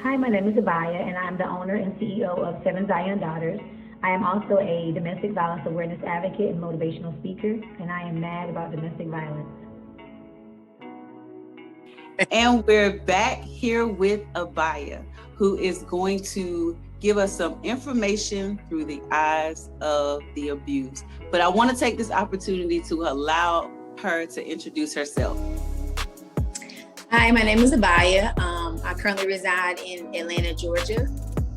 Hi, my name is Abaya, and I'm the owner and CEO of Seven Zion Daughters. I am also a domestic violence awareness advocate and motivational speaker, and I am mad about domestic violence. And we're back here with Abaya, who is going to give us some information through the eyes of the abused. But I want to take this opportunity to allow her to introduce herself. Hi, my name is Abaya. I currently reside in Atlanta, Georgia.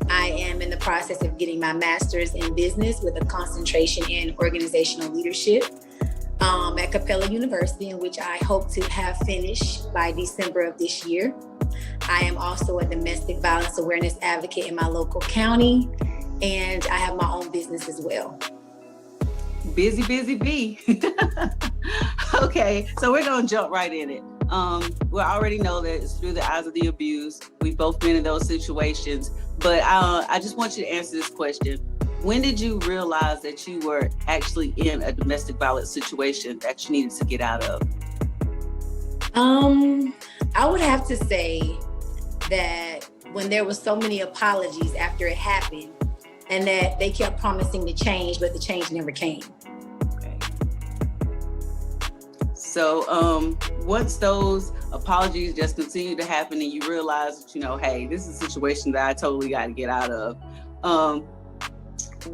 I am in the process of getting my master's in business with a concentration in organizational leadership at Capella University, in which I hope to have finished by December of this year. I am also a domestic violence awareness advocate in my local county, and I have my own business as well. Busy, busy bee. Okay, so we're going to jump right in it. We already know that it's through the eyes of the abused. We've both been in those situations, but I just want you to answer this question. When did you realize that you were actually in a domestic violence situation that you needed to get out of? I would have to say that when there was so many apologies after it happened, and that they kept promising to change, but the change never came. Okay. So once those apologies just continued to happen and you realized that, hey, this is a situation that I totally got to get out of,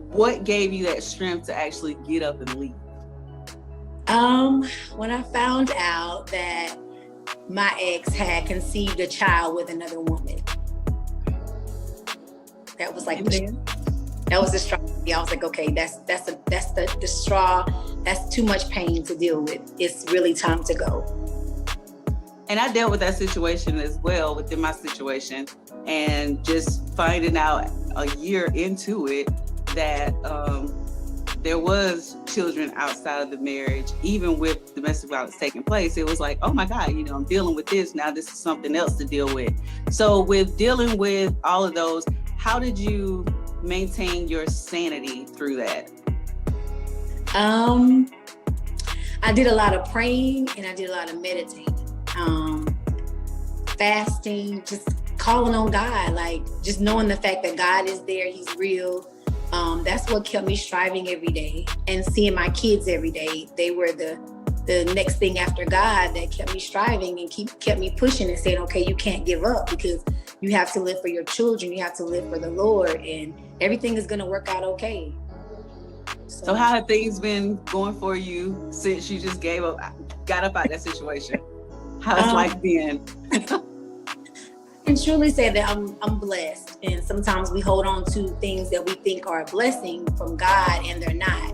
what gave you that strength to actually get up and leave? When I found out that my ex had conceived a child with another woman, that was like that was the straw. I was like, okay, that's the straw. That's too much pain to deal with. It's really time to go. And I dealt with that situation as well within my situation, and just finding out a year into it that there was children outside of the marriage, even with domestic violence taking place. It was like, oh my God, I'm dealing with this. Now this is something else to deal with. So with dealing with all of those, how did you maintain your sanity through that? I did a lot of praying and I did a lot of meditating, fasting, just calling on God, like just knowing the fact that God is there, He's real. That's what kept me striving every day, and seeing my kids every day. They were the next thing after God that kept me striving and kept me pushing and saying, okay, you can't give up, because you have to live for your children. You have to live for the Lord, and everything is going to work out okay. So how have things been going for you since you just got up out of that situation? How's life been? I can truly say that I'm blessed, and sometimes we hold on to things that we think are a blessing from God and they're not.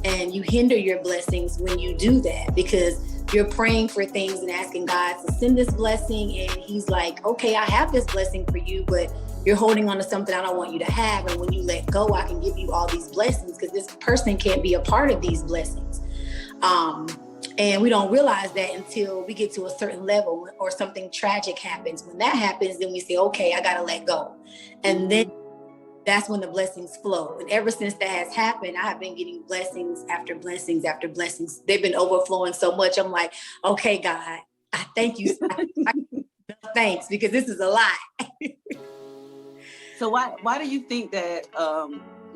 And you hinder your blessings when you do that, because you're praying for things and asking God to send this blessing, and He's like, okay, I have this blessing for you, but you're holding on to something I don't want you to have. And when you let go, I can give you all these blessings, because this person can't be a part of these blessings. And we don't realize that until we get to a certain level or something tragic happens. When that happens, then we say, okay, I got to let go. And then that's when the blessings flow. And ever since that has happened, I have been getting blessings after blessings after blessings. They've been overflowing so much. I'm like, okay, God, I thank you. Thanks, because this is a lot. So why do you think that,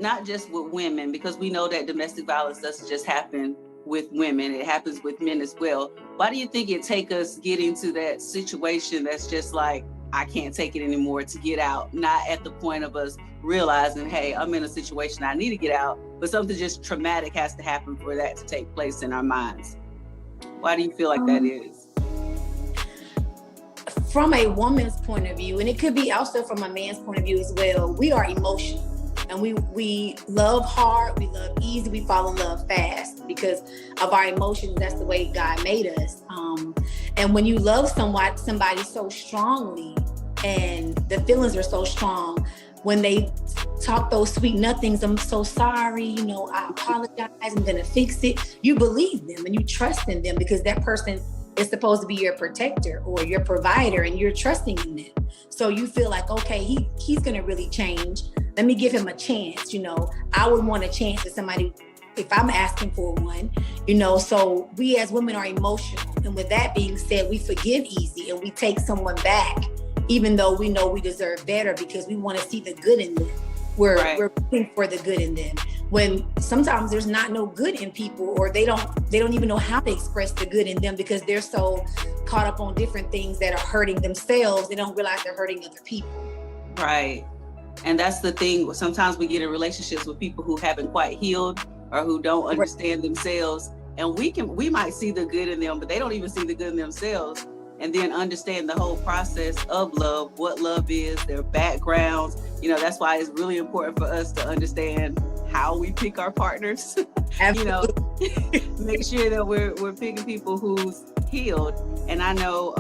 not just with women, because we know that domestic violence doesn't just happen with women, it happens with men as well. Why do you think it take us getting to that situation that's just like, I can't take it anymore, to get out, not at the point of us realizing, hey, I'm in a situation I need to get out, but something just traumatic has to happen for that to take place in our minds? Why do you feel like that is? From a woman's point of view, and it could be also from a man's point of view as well, we are emotional. And we love hard, we love easy, we fall in love fast because of our emotions. That's the way God made us. And when you love somebody so strongly, and the feelings are so strong, when they talk those sweet nothings, I'm so sorry, I apologize, I'm gonna fix it. You believe them and you trust in them, because that person is supposed to be your protector or your provider, and you're trusting in them. So you feel like, okay, he's gonna really change. Let me give him a chance. I would want a chance with somebody if I'm asking for one, so we as women are emotional. And with that being said, we forgive easy and we take someone back even though we know we deserve better because we want to see the good in them. We're looking for the good in them. When sometimes there's not no good in people, or they don't even know how to express the good in them because they're so caught up on different things that are hurting themselves. They don't realize they're hurting other people. Right. And that's the thing. Sometimes we get in relationships with people who haven't quite healed or who don't understand themselves. And we might see the good in them, but they don't even see the good in themselves. And then understand the whole process of love, what love is, their backgrounds. You know, that's why it's really important for us to understand how we pick our partners. You know, make sure that we're picking people who's healed. And I know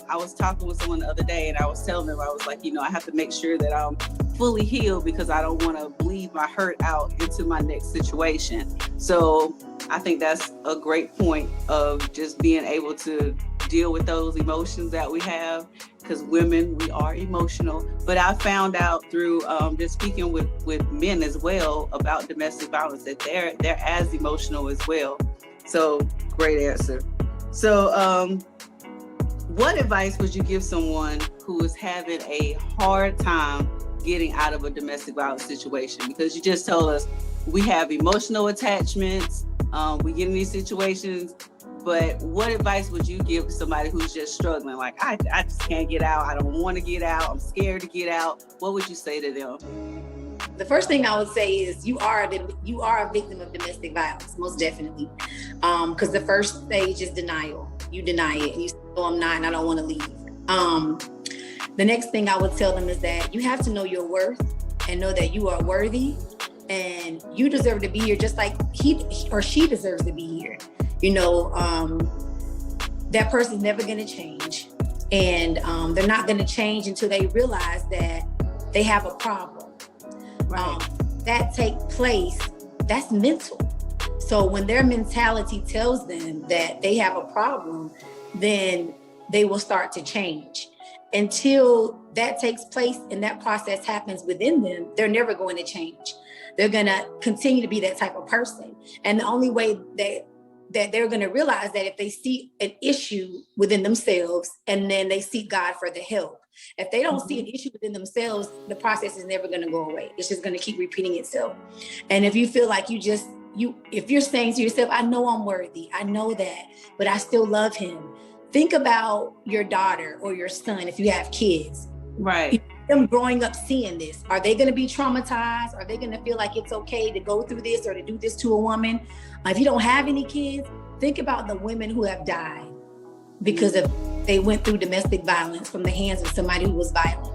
I was talking with someone the other day, and I was telling them, I was like, you know, I have to make sure that I'm fully healed because I don't want to bleed my hurt out into my next situation. So I think that's a great point of just being able to deal with those emotions that we have, because women, we are emotional. But I found out through just speaking with men as well about domestic violence that they're as emotional as well. So great answer. So what advice would you give someone who is having a hard time getting out of a domestic violence situation? Because you just told us we have emotional attachments, we get in these situations, but what advice would you give to somebody who's just struggling? Like, I just can't get out. I don't want to get out. I'm scared to get out. What would you say to them? The first thing I would say is you are a victim of domestic violence, most definitely. Because the first stage is denial. You deny it and you say, oh, I'm not, and I don't want to leave. The next thing I would tell them is that you have to know your worth and know that you are worthy and you deserve to be here just like he or she deserves to be here. You know, that person's never going to change, and they're not going to change until they realize that they have a problem. Right. That takes place, that's mental. So when their mentality tells them that they have a problem, then they will start to change. Until that takes place and that process happens within them, they're never going to change. They're going to continue to be that type of person. And the only way that they're going to realize that if they see an issue within themselves and then they seek God for the help. If they don't see an issue within themselves, the process is never going to go away. It's just going to keep repeating itself. And if you feel like if you're saying to yourself, I know I'm worthy, I know that, but I still love him. Think about your daughter or your son if you have kids. Right. Them growing up seeing this. Are they going to be traumatized? Are they going to feel like it's okay to go through this or to do this to a woman? If you don't have any kids, think about the women who have died because they went through domestic violence from the hands of somebody who was violent.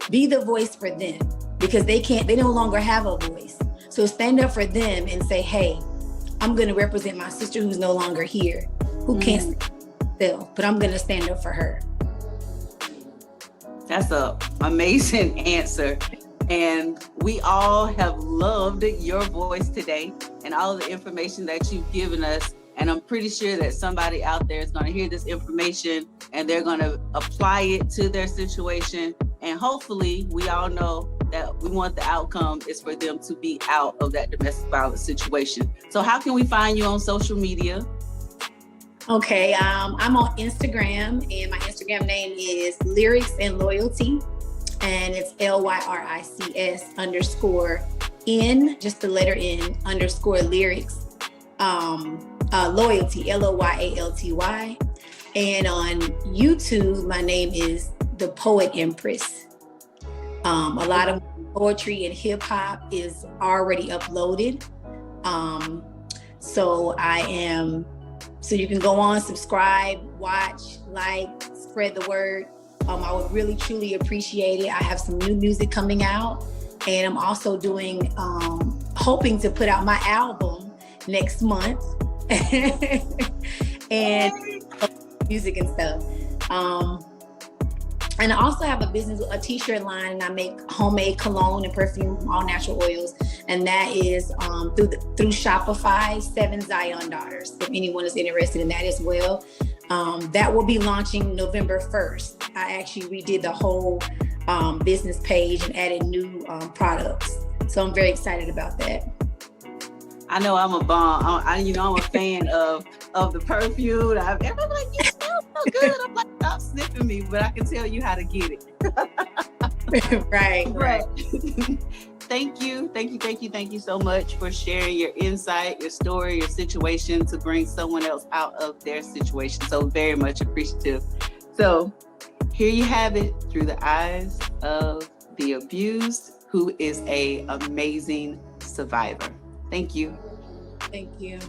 Be the voice for them because they no longer have a voice. So stand up for them and say, hey, I'm going to represent my sister who's no longer here, who can't stand still, but I'm going to stand up for her. That's an amazing answer. And we all have loved your voice today and all of the information that you've given us. And I'm pretty sure that somebody out there is going to hear this information and they're going to apply it to their situation. And hopefully we all know that we want the outcome is for them to be out of that domestic violence situation. So how can we find you on social media? Okay, I'm on Instagram, and my Instagram name is Lyrics and Loyalty, and it's LYRICS_N, just the letter N, _lyrics, loyalty, LOYALTY. And on YouTube, my name is The Poet Empress. A lot of poetry and hip hop is already uploaded. So you can go on, subscribe, watch, like, spread the word. I would really, truly appreciate it. I have some new music coming out, and I'm also hoping to put out my album next month and music and stuff. And I also have a business, a t-shirt line, and I make homemade cologne and perfume, all natural oils. And that is through Shopify, 7 Zion Daughters, if anyone is interested in that as well. That will be launching November 1st. I actually redid the whole business page and added new products. So I'm very excited about that. I know I'm a fan of the perfume. I'm like, you smell oh, good. I'm like, stop sniffing me, but I can tell you how to get it. Right. Thank you so much for sharing your insight, your story, your situation to bring someone else out of their situation. So very much appreciative. So here you have it, through the eyes of the abused, who is an amazing survivor. Thank you. Thank you.